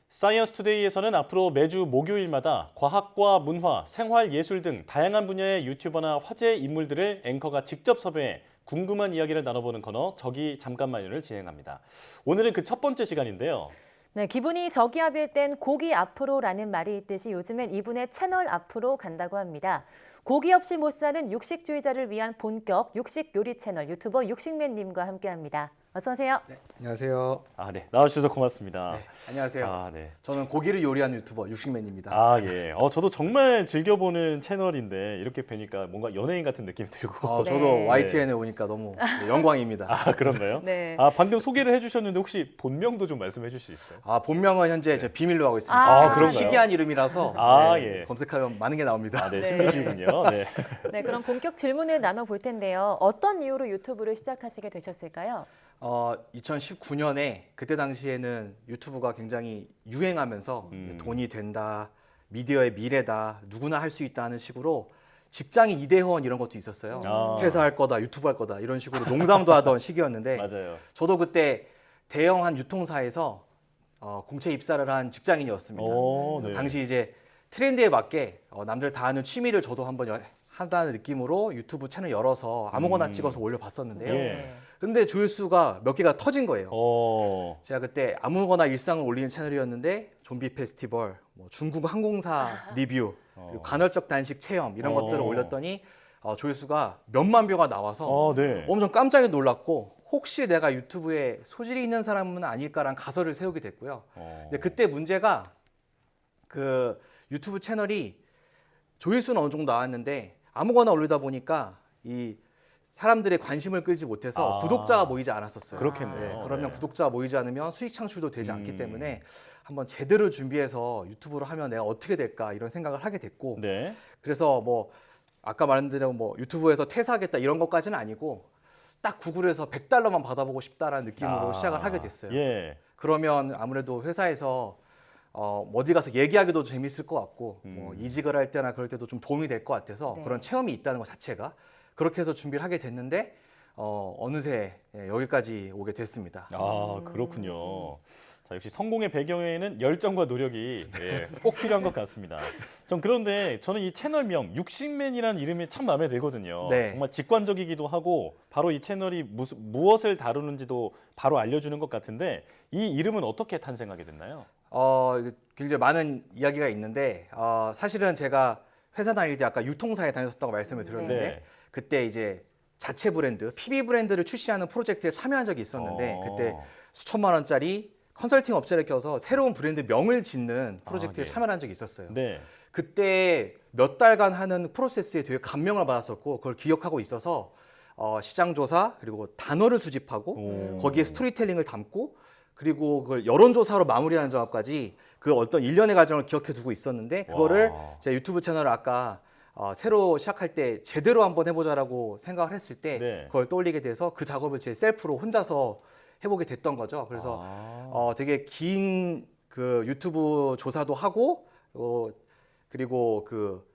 사이언스 투데이에서는 앞으로 매주 목요일마다 과학과 문화, 생활, 예술 등 다양한 분야의 유튜버나 화제 인물들을 앵커가 직접 섭외해 궁금한 이야기를 나눠보는 코너 저기 잠깐만요를 진행합니다. 오늘은 그 첫 번째 시간인데요. 네, 기분이 저기압일 땐 고기 앞으로라는 말이 있듯이 요즘엔 이분의 채널 앞으로 간다고 합니다. 고기 없이 못 사는 육식주의자를 위한 본격 육식 요리 채널 유튜버 육식맨님과 함께합니다. 어서 오세요. 네, 안녕하세요. 네, 나와주셔서 고맙습니다. 네, 안녕하세요. 네. 저는 고기를 요리하는 유튜버 육식맨입니다. 예. 저도 정말 즐겨보는 채널인데 이렇게 뵈니까 뭔가 연예인 같은 느낌이 들고. 저도 네. YTN에 오니까 너무 영광입니다. 그런가요? 네. 방금 소개를 해주셨는데 혹시 본명도 좀 말씀해 주실 수 있어요? 본명은 현재 저 비밀로 하고 있습니다. 그런가요? 희귀한 이름이라서 예. 검색하면 많은 게 나옵니다. 네, 네. 신비주의군요. 네. 네, 그럼 본격 질문을 나눠볼 텐데요. 어떤 이유로 유튜브를 시작하시게 되셨을까요? 2019년에 그때 당시에는 유튜브가 굉장히 유행하면서 돈이 된다, 미디어의 미래다, 누구나 할 수 있다 하는 식으로 직장인 이대원 이런 것도 있었어요. 퇴사할 거다, 유튜브 할 거다 이런 식으로 농담도 하던 시기였는데 맞아요. 저도 그때 대형 한 유통사에서 공채 입사를 한 직장인이었습니다. 네. 당시 이제 트렌드에 맞게 남들 다 하는 취미를 저도 한번 한다는 느낌으로 유튜브 채널 열어서 아무거나 찍어서 올려봤었는데요. 예. 근데 조회수가 몇 개가 터진 거예요. 제가 그때 아무거나 일상을 올리는 채널이었는데 좀비 페스티벌, 중국 항공사 리뷰, 그리고 간헐적 단식 체험 이런 것들을 올렸더니 조회수가 몇만 뷰가 나와서 네. 엄청 깜짝 놀랐고 혹시 내가 유튜브에 소질이 있는 사람은 아닐까라는 가설을 세우게 됐고요. 근데 그때 문제가 그 유튜브 채널이 조회수는 어느 정도 나왔는데 아무거나 올리다 보니까 이 사람들의 관심을 끌지 못해서 구독자가 모이지 않았었어요. 그렇겠네요. 그러면 네. 구독자가 모이지 않으면 수익 창출도 되지 않기 때문에 한번 제대로 준비해서 유튜브로 하면 내가 어떻게 될까 이런 생각을 하게 됐고 네. 그래서 아까 말한 대로 유튜브에서 퇴사하겠다 이런 것까지는 아니고 딱 구글에서 $100만 받아보고 싶다라는 느낌으로 시작을 하게 됐어요. 예. 그러면 아무래도 회사에서 어디 가서 얘기하기도 재밌을 것 같고 이직을 할 때나 그럴 때도 좀 도움이 될 것 같아서 네. 그런 체험이 있다는 것 자체가 그렇게 해서 준비를 하게 됐는데 어느새 여기까지 오게 됐습니다. 그렇군요. 자, 역시 성공의 배경에는 열정과 노력이 꼭 필요한 것 같습니다. 좀 그런데 저는 이 채널명 육식맨이라는 이름이 참 마음에 들거든요. 네. 정말 직관적이기도 하고 바로 이 채널이 무엇을 다루는지도 바로 알려주는 것 같은데 이 이름은 어떻게 탄생하게 됐나요? 굉장히 많은 이야기가 있는데 사실은 제가 회사 다닐 때 아까 유통사에 다녔었다고 말씀을 드렸는데 네. 그때 이제 자체 브랜드, PB 브랜드를 출시하는 프로젝트에 참여한 적이 있었는데 그때 수천만 원짜리 컨설팅 업체를 껴서 새로운 브랜드 명을 짓는 프로젝트에 네. 참여한 적이 있었어요. 네. 그때 몇 달간 하는 프로세스에 되게 감명을 받았었고 그걸 기억하고 있어서 시장 조사 그리고 단어를 수집하고 거기에 스토리텔링을 담고 그리고 그걸 여론조사로 마무리하는 작업까지 그 어떤 일련의 과정을 기억해 두고 있었는데 그거를 제 유튜브 채널을 아까 새로 시작할 때 제대로 한번 해보자라고 생각을 했을 때 네. 그걸 떠올리게 돼서 그 작업을 제 셀프로 혼자서 해보게 됐던 거죠. 그래서 되게 긴 그 유튜브 조사도 하고 그리고 그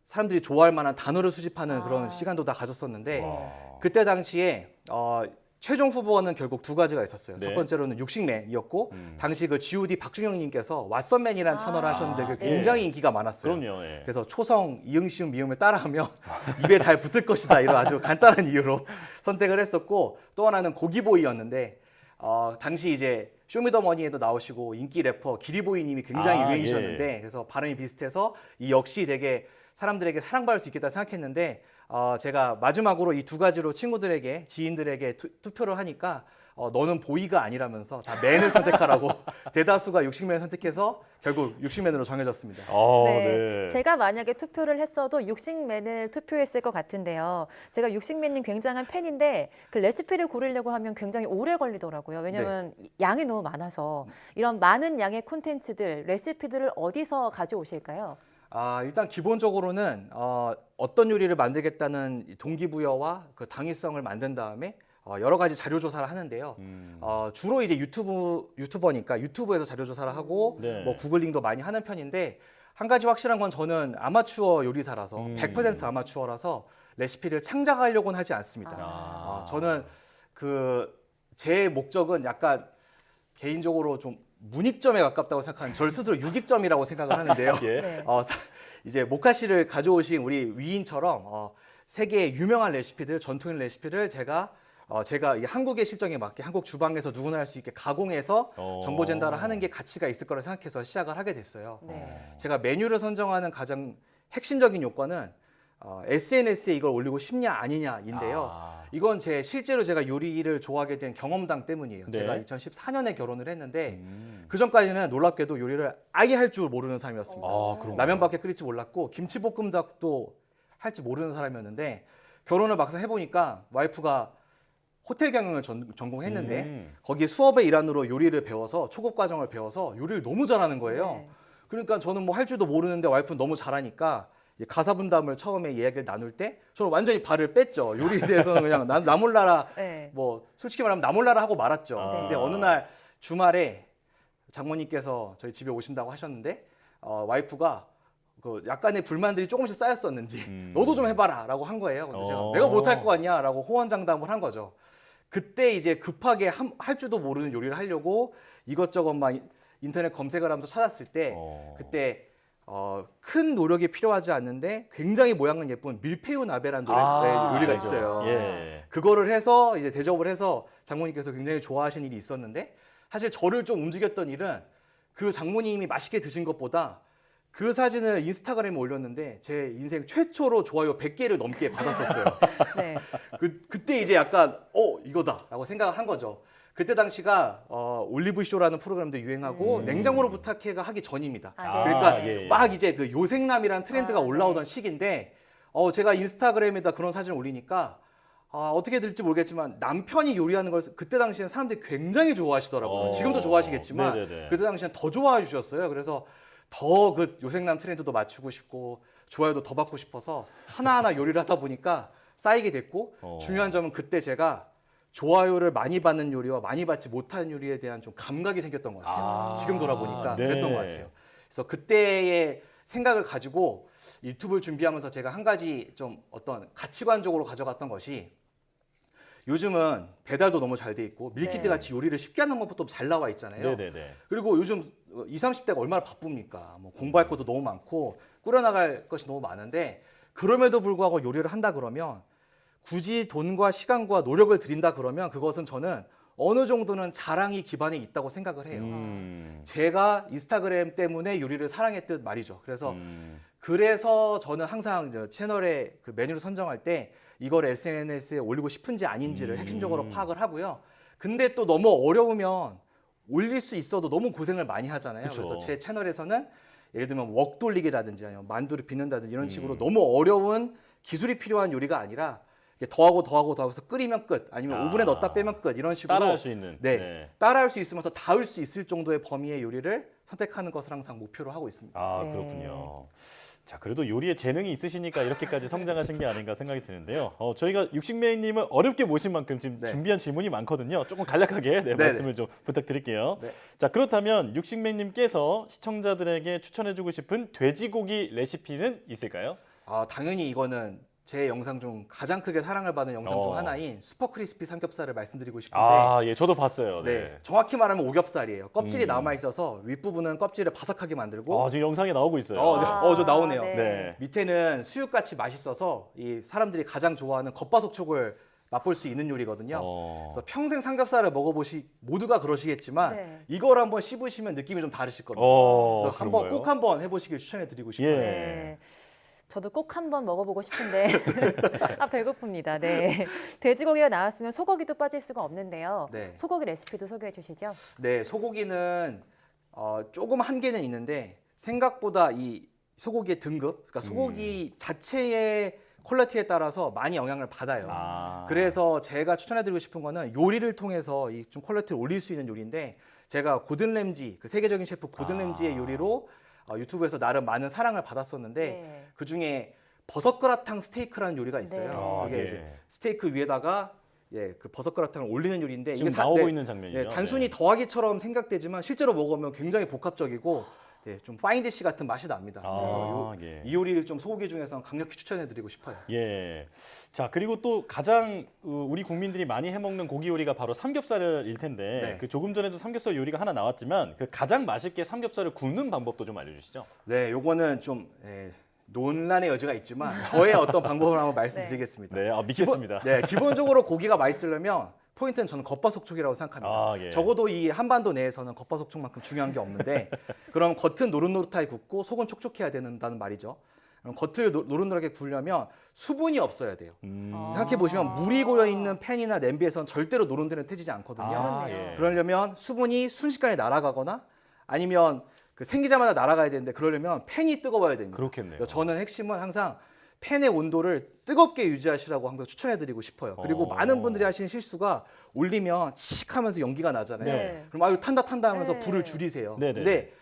사람들이 좋아할 만한 단어를 수집하는 그런 시간도 다 가졌었는데 그때 당시에 최종 후보는 결국 두 가지가 있었어요. 네. 첫 번째로는 육식맨이었고 당시 그 G.O.D 박준영님께서 왓썸맨이라는 채널을 하셨는데 그게 굉장히 인기가 많았어요. 그럼요. 예. 그래서 초성, 이응, 시응, 미음을 따라하면 입에 잘 붙을 것이다 이런 아주 간단한 이유로 선택을 했었고 또 하나는 고기보이였는데 당시 이제 쇼미더머니에도 나오시고 인기 래퍼 기리보이님이 굉장히 유행이셨는데 그래서 발음이 비슷해서 이 역시 되게 사람들에게 사랑받을 수 있겠다 생각했는데 제가 마지막으로 이 두 가지로 친구들에게 지인들에게 투표를 하니까 너는 보이가 아니라면서 다 맨을 선택하라고 대다수가 육식맨을 선택해서 결국 육식맨으로 정해졌습니다. 네. 제가 만약에 투표를 했어도 육식맨을 투표했을 것 같은데요. 제가 육식맨님 굉장한 팬인데 그 레시피를 고르려고 하면 굉장히 오래 걸리더라고요. 왜냐하면 양이 너무 많아서 이런 많은 양의 콘텐츠들, 레시피들을 어디서 가져오실까요? 일단 기본적으로는 어떤 요리를 만들겠다는 동기부여와 그 당위성을 만든 다음에 여러 가지 자료 조사를 하는데요. 주로 이제 유튜버니까 유튜브에서 자료 조사를 하고 네. 구글링도 많이 하는 편인데 한 가지 확실한 건 저는 아마추어 요리사라서 100% 아마추어라서 레시피를 창작하려고는 하지 않습니다. 저는 제 목적은 약간 개인적으로 좀 문익점에 가깝다고 생각하는 절 스스로 유익점이라고 생각을 하는데요. 예. 네. 이제 모카씨를 가져오신 우리 위인처럼 세계의 유명한 레시피들, 전통의 레시피를 제가 이 한국의 실정에 맞게 한국 주방에서 누구나 할 수 있게 가공해서 정보 전달을 하는 게 가치가 있을 거라 생각해서 시작을 하게 됐어요. 네. 제가 메뉴를 선정하는 가장 핵심적인 요건은 SNS에 이걸 올리고 싶냐 아니냐인데요. 이건 실제로 제가 요리를 좋아하게 된 경험담 때문이에요. 네. 제가 2014년에 결혼을 했는데 그 전까지는 놀랍게도 요리를 아예 할 줄 모르는 사람이었습니다. 그런가요? 라면밖에 끓일 줄 몰랐고 김치볶음밥도 할 줄 모르는 사람이었는데 결혼을 막상 해보니까 와이프가 호텔 경영을 전공했는데 거기에 수업의 일환으로 요리를 배워서 초급 과정을 배워서 요리를 너무 잘하는 거예요. 네. 그러니까 저는 뭐 할 줄도 모르는데 와이프는 너무 잘하니까 이제 가사 분담을 처음에 이야기를 나눌 때 저는 완전히 발을 뺐죠. 요리에 대해서는 그냥 나 몰라라. 네. 뭐 솔직히 말하면 나 몰라라 하고 말았죠. 네. 근데 어느 날 주말에 장모님께서 저희 집에 오신다고 하셨는데 와이프가 그 약간의 불만들이 조금씩 쌓였었는지 너도 좀 해봐라라고 한 거예요. 근데 제가 내가 못할 거 아니야라고 호언장담을 한 거죠. 그때 이제 급하게 할 줄도 모르는 요리를 하려고 이것저것 막 인터넷 검색을 하면서 찾았을 때 그때 큰 노력이 필요하지 않는데 굉장히 모양은 예쁜 밀푀유 나베라는 요리가 알죠. 있어요. 예. 그거를 해서 이제 대접을 해서 장모님께서 굉장히 좋아하신 일이 있었는데 사실 저를 좀 움직였던 일은 그 장모님이 맛있게 드신 것보다 그 사진을 인스타그램에 올렸는데 제 인생 최초로 좋아요 100개를 넘게 받았었어요. 네. 그때 이제 약간 이거다라고 생각을 한 거죠. 그때 당시가 올리브쇼라는 프로그램도 유행하고 냉장고로 부탁해가 하기 전입니다. 아, 네. 그러니까 예. 막 이제 그 요생남이라는 트렌드가 올라오던 네. 시기인데 제가 인스타그램에다 그런 사진을 올리니까 어떻게 될지 모르겠지만 남편이 요리하는 걸 그때 당시엔 사람들이 굉장히 좋아하시더라고요. 지금도 좋아하시겠지만 네네네. 그때 당시엔 더 좋아해 주셨어요. 그래서 더 그 요생남 트렌드도 맞추고 싶고 좋아요도 더 받고 싶어서 하나하나 요리를 하다 보니까 쌓이게 됐고 중요한 점은 그때 제가 좋아요를 많이 받는 요리와 많이 받지 못하는 요리에 대한 좀 감각이 생겼던 것 같아요. 지금 돌아보니까 네. 그랬던 것 같아요. 그래서 그때의 생각을 가지고 유튜브를 준비하면서 제가 한 가지 좀 어떤 가치관적으로 가져갔던 것이 요즘은 배달도 너무 잘 돼 있고 밀키트 네. 같이 요리를 쉽게 하는 것부터 잘 나와 있잖아요. 네네네. 그리고 요즘 20, 30대가 얼마나 바쁩니까? 뭐 공부할 것도 너무 많고 꾸려나갈 것이 너무 많은데 그럼에도 불구하고 요리를 한다 그러면 굳이 돈과 시간과 노력을 들인다 그러면 그것은 저는 어느 정도는 자랑이 기반에 있다고 생각을 해요. 제가 인스타그램 때문에 요리를 사랑했듯 말이죠. 그래서 저는 항상 채널에 그 메뉴를 선정할 때 이걸 SNS에 올리고 싶은지 아닌지를 핵심적으로 파악을 하고요. 근데 또 너무 어려우면 올릴 수 있어도 너무 고생을 많이 하잖아요. 그쵸. 그래서 제 채널에서는 예를 들면 웍 돌리기라든지 아니면 만두를 빚는다든지 이런 식으로 너무 어려운 기술이 필요한 요리가 아니라 더하고 해서 끓이면 끝 아니면 오븐에 넣었다 빼면 끝 이런 식으로 따라할 수 있는. 네, 따라할 수 있으면서 닿을 수 있을 정도의 범위의 요리를 선택하는 것을 항상 목표로 하고 있습니다. 네. 그렇군요. 자, 그래도 요리에 재능이 있으시니까 이렇게까지 성장하신 게 아닌가 생각이 드는데요. 저희가 육식메인님을 어렵게 모신 만큼 지금 네. 준비한 질문이 많거든요. 조금 간략하게 말씀을 좀 부탁드릴게요. 네. 자, 그렇다면 육식메인님께서 시청자들에게 추천해주고 싶은 돼지고기 레시피는 있을까요? 당연히 이거는 제 영상 중 가장 크게 사랑을 받은 영상 중 하나인 슈퍼 크리스피 삼겹살을 말씀드리고 싶은데 예, 저도 봤어요. 네, 정확히 말하면 오겹살이에요. 껍질이 남아 있어서 윗부분은 껍질을 바삭하게 만들고 지금 영상에 나오고 있어요. 저 나오네요. 네. 네. 밑에는 수육같이 맛있어서 이 사람들이 가장 좋아하는 겉바속촉을 맛볼 수 있는 요리거든요. 그래서 평생 삼겹살을 모두가 그러시겠지만 네. 이걸 한번 씹으시면 느낌이 좀 다르실 겁니다. 그래서 그런가요? 꼭 한번 해보시길 추천해드리고 싶어요. 예. 네. 저도 꼭 한번 먹어보고 싶은데 배고픕니다. 네. 돼지고기가 나왔으면 소고기도 빠질 수가 없는데요. 네. 소고기 레시피도 소개해 주시죠. 네, 소고기는 조금 한계는 있는데 생각보다 이 소고기의 등급, 그러니까 소고기 자체의 퀄리티에 따라서 많이 영향을 받아요. 그래서 제가 추천해드리고 싶은 거는 요리를 통해서 이 좀 퀄리티를 올릴 수 있는 요리인데 제가 고든 램지, 그 세계적인 셰프 고든 램지의 요리로 유튜브에서 나름 많은 사랑을 받았었는데 네. 그 중에 버섯그라탕 스테이크라는 요리가 있어요. 네. 그게 예. 이제 스테이크 위에다가 그 버섯그라탕을 올리는 요리인데 지금 이게 나오고 있는 장면이죠. 단순히 더하기처럼 생각되지만 실제로 먹으면 굉장히 복합적이고 좀 파인디시 같은 맛이 납니다. 그래서 예. 이 요리를 좀 소고기 중에서 강력히 추천해드리고 싶어요. 예. 자, 그리고 또 가장 우리 국민들이 많이 해먹는 고기 요리가 바로 삼겹살일 텐데 네. 그 조금 전에도 삼겹살 요리가 하나 나왔지만 그 가장 맛있게 삼겹살을 굽는 방법도 좀 알려주시죠. 네, 요거는 좀 논란의 여지가 있지만 저의 어떤 방법을 한번 말씀드리겠습니다. 네, 믿겠습니다. 기본적으로 고기가 맛있으려면 포인트는 저는 겉바속촉이라고 생각합니다. 예. 적어도 이 한반도 내에서는 겉바속촉만큼 중요한 게 없는데 그럼 겉은 노릇노릇하게 굽고 속은 촉촉해야 된다는 말이죠. 그럼 겉을 노릇노릇하게 구우려면 수분이 없어야 돼요. 생각해 보시면 물이 고여 있는 팬이나 냄비에서는 절대로 노릇노릇 해지지 않거든요. 예. 그러려면 수분이 순식간에 날아가거나 아니면 그 생기자마자 날아가야 되는데 그러려면 팬이 뜨거워야 됩니다. 그렇겠네요. 저는 핵심은 항상 팬의 온도를 뜨겁게 유지하시라고 항상 추천해드리고 싶어요. 그리고 많은 분들이 하시는 실수가 올리면 칙 하면서 연기가 나잖아요. 네. 그럼 아유 탄다 하면서 네. 불을 줄이세요. 네네. 근데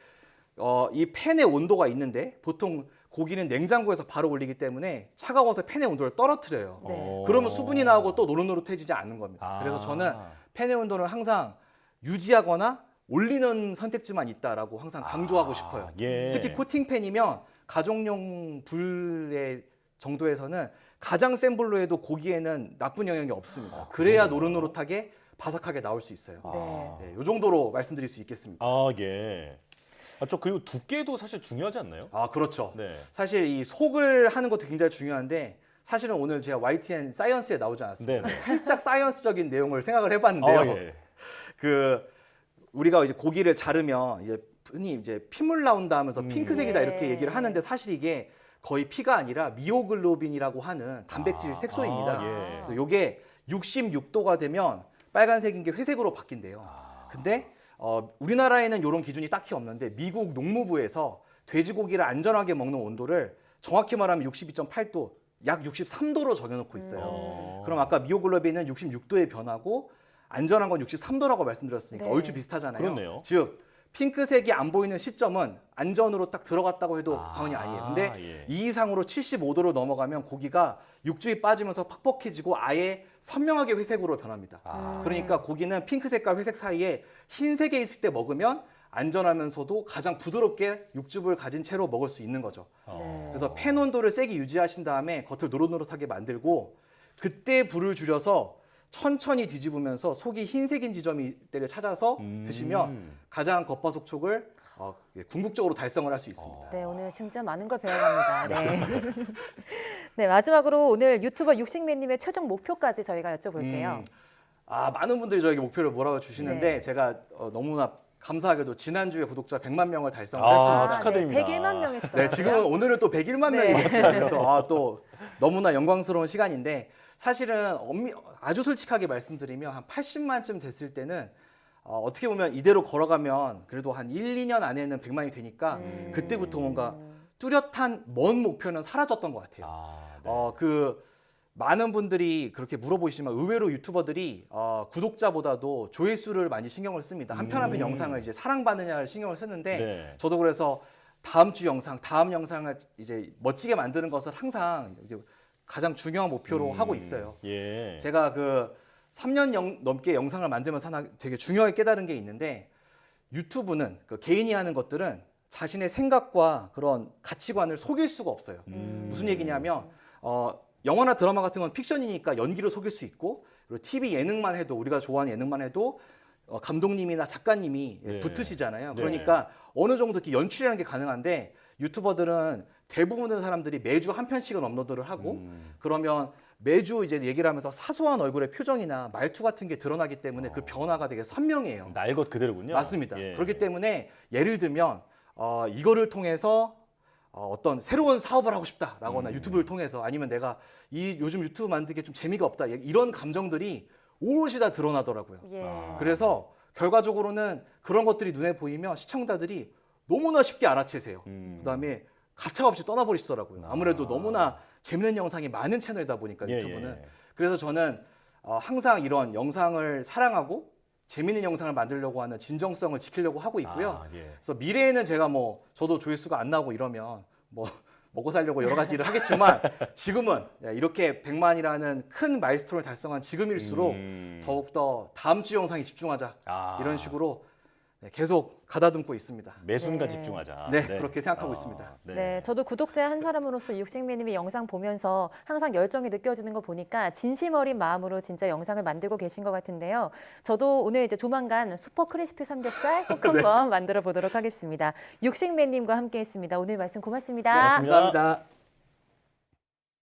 이 팬의 온도가 있는데 보통 고기는 냉장고에서 바로 올리기 때문에 차가워서 팬의 온도를 떨어뜨려요. 네. 그러면 수분이 나오고 또 노릇노릇해지지 않는 겁니다. 그래서 저는 팬의 온도는 항상 유지하거나 올리는 선택지만 있다라고 항상 강조하고 싶어요. 예. 특히 코팅팬이면 가정용 불의 정도에서는 가장 센 불로 해도 고기에는 나쁜 영향이 없습니다. 그래야 노릇노릇하게 바삭하게 나올 수 있어요. 네. 이 정도로 말씀드릴 수 있겠습니다. 예. 저 그리고 두께도 사실 중요하지 않나요? 그렇죠. 네. 사실 이 속을 하는 것도 굉장히 중요한데 사실은 오늘 제가 YTN 사이언스에 나오지 않았습니다. 네네. 살짝 사이언스적인 내용을 생각을 해봤는데요. 예. 그 우리가 이제 고기를 자르면 이제 흔히 이제 피물 나온다 하면서 핑크색이다 네. 이렇게 얘기를 하는데 사실 이게 거의 피가 아니라 미오글로빈이라고 하는 단백질 색소입니다. 예. 그래서 이게 66도가 되면 빨간색인 게 회색으로 바뀐대요. 근데 우리나라에는 이런 기준이 딱히 없는데 미국 농무부에서 돼지고기를 안전하게 먹는 온도를 정확히 말하면 62.8도, 약 63도로 정해놓고 있어요. 그럼 아까 미오글로빈은 66도에 변하고 안전한 건 63도라고 말씀드렸으니까 네. 얼추 비슷하잖아요. 그렇네요. 즉 핑크색이 안 보이는 시점은 안전으로 딱 들어갔다고 해도 과언이 아니에요. 근데 예. 이 이상으로 75도로 넘어가면 고기가 육즙이 빠지면서 퍽퍽해지고 아예 선명하게 회색으로 변합니다. 그러니까 고기는 핑크 색과 회색 사이에 흰색에 있을 때 먹으면 안전하면서도 가장 부드럽게 육즙을 가진 채로 먹을 수 있는 거죠. 네. 그래서 팬 온도를 세게 유지하신 다음에 겉을 노릇노릇하게 만들고 그때 불을 줄여서 천천히 뒤집으면서 속이 흰색인 지점이 때를 찾아서 드시면 가장 겉바속촉을 궁극적으로 달성을 할 수 있습니다. 네, 오늘 진짜 많은 걸 배워갑니다. 네. 네, 마지막으로 오늘 유튜버 육식맨님의 최종 목표까지 저희가 여쭤볼게요. 많은 분들이 저에게 목표를 몰아와 주시는데 네. 제가 너무나 감사하게도 지난주에 구독자 100만 명을 달성을 아, 했습니다. 축하드립니다. 네, 101만 명이시더라고요. 네, 지금은 오늘은 또 101만 네. 명이 됐어요. 그래서 또 너무나 영광스러운 시간인데 사실은 아주 솔직하게 말씀드리면 한 80만쯤 됐을 때는 어떻게 보면 이대로 걸어가면 그래도 한 1, 2년 안에는 100만이 되니까 그때부터 뭔가 뚜렷한 먼 목표는 사라졌던 것 같아요. 그 많은 분들이 그렇게 물어보시지만 의외로 유튜버들이 구독자보다도 조회수를 많이 신경을 씁니다. 한 편 한 편 영상을 이제 사랑받느냐를 신경을 쓰는데 네. 저도 그래서 다음 영상을 이제 멋지게 만드는 것을 항상 이제 가장 중요한 목표로 하고 있어요. 예. 제가 그 3년 넘게 영상을 만들면서 하나 되게 중요하게 깨달은 게 있는데 유튜브는 그 개인이 하는 것들은 자신의 생각과 그런 가치관을 속일 수가 없어요. 무슨 얘기냐면 영화나 드라마 같은 건 픽션이니까 연기로 속일 수 있고 그리고 TV 예능만 해도 우리가 좋아하는 예능만 해도 감독님이나 작가님이 네. 붙으시잖아요. 네. 그러니까 어느 정도 이렇게 연출이라는 게 가능한데 유튜버들은 대부분의 사람들이 매주 한 편씩은 업로드를 하고 그러면 매주 이제 얘기를 하면서 사소한 얼굴의 표정이나 말투 같은 게 드러나기 때문에 그 변화가 되게 선명해요. 날 것 그대로군요. 맞습니다. 예. 그렇기 때문에 예를 들면 이거를 통해서 어떤 새로운 사업을 하고 싶다라거나 유튜브를 통해서 아니면 내가 요즘 유튜브 만드는 게 좀 재미가 없다 이런 감정들이 오롯이 다 드러나더라고요. 예. 그래서 결과적으로는 그런 것들이 눈에 보이면 시청자들이 너무나 쉽게 알아채세요. 그다음에 가차없이 떠나버리시더라고요. 아무래도 너무나 재밌는 영상이 많은 채널이다 보니까 예, 유튜브는. 예. 그래서 저는 항상 이런 영상을 사랑하고 재밌는 영상을 만들려고 하는 진정성을 지키려고 하고 있고요. 예. 그래서 미래에는 제가 저도 조회수가 안 나오고 이러면 먹고 살려고 여러 가지 일을 하겠지만 지금은 이렇게 100만이라는 큰 마일스톤을 달성한 지금일수록 더욱더 다음 주 영상에 집중하자 이런 식으로 계속 가다듬고 있습니다. 매 순간 네. 집중하자. 네, 그렇게 생각하고 아, 있습니다. 네, 저도 구독자 한 사람으로서 육식매님의 영상 보면서 항상 열정이 느껴지는 거 보니까 진심 어린 마음으로 진짜 영상을 만들고 계신 것 같은데요. 저도 오늘 이제 조만간 슈퍼 크리스피 삼겹살 꼭 한번 만들어 보도록 하겠습니다. 육식매님과 함께했습니다. 오늘 말씀 고맙습니다. 고맙습니다. 감사합니다.